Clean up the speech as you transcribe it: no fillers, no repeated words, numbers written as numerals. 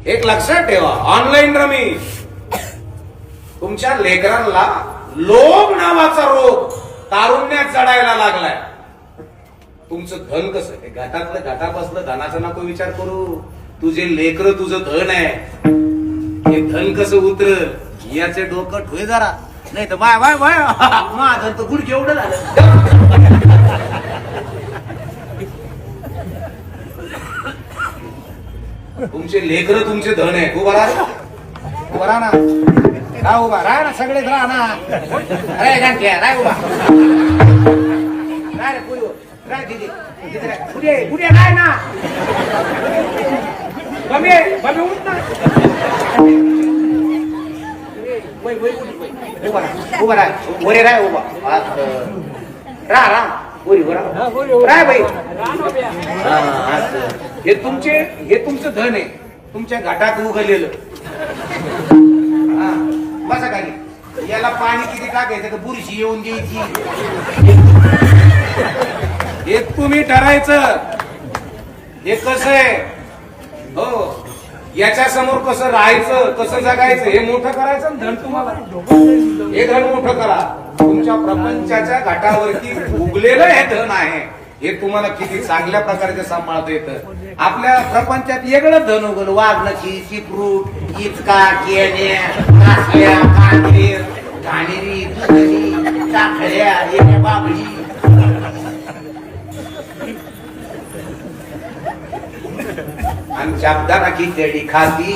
एक लक्षात ठेवा, ऑनलाईन रमी तुमच्या लेकरांना लोभ नावाचा रोग तारुण्यात चढायला लागलाय. तुमचं धन कसं आहे, घाटातलं घाटा बसलं, धनाचा नको विचार करू. तुझे लेकर तुझं धन आहे, हे धन कसं उतरल याचे डोकं ठोय जरा. नाही तर बाय बाय बाय माझं तर गुड एवढं झालं. तुमचे लेकर तुमचे धन आहे. उभा राहा, उभा राहा ना, राहा उभा राहा ना, सगळेच राहा ना. अरे घंट्या राय उभा, राय रे पुढे राय, दिदी पुढे पुढे राय ना. बमे बमे उठ ना. उभा राहा, उभा राहा, वरे राय उभा राहा राहा, वरी राय बाई. हे तुमचं धन आहे, तुमच्या घाटात उगलेलं. बसा खाली. याला पाणी किती टाकायचं तर बुरशी येऊन द्यायची हे तुम्ही ठरायचं. हे कसं आहे हो, याच्या समोर कसं राहायचं, कसं जगायचं हे मोठं करायचं. धन तुम्हाला हे धन मोठं करा. तुमच्या प्रपंचाच्या घाटावरती उगलेलं हे धन आहे, हे तुम्हाला किती चांगल्या प्रकारे सांभाळता येतं. आपल्या प्रपंचात वेगळं धन उगल, वाघनची, चिपरूट, इचका, केण्या, कासल्या, कांदीर, घाणेरी, दुधरी, चाखड्या, येण्या बाबळी. आणि शब्दाला खिचडी खाती.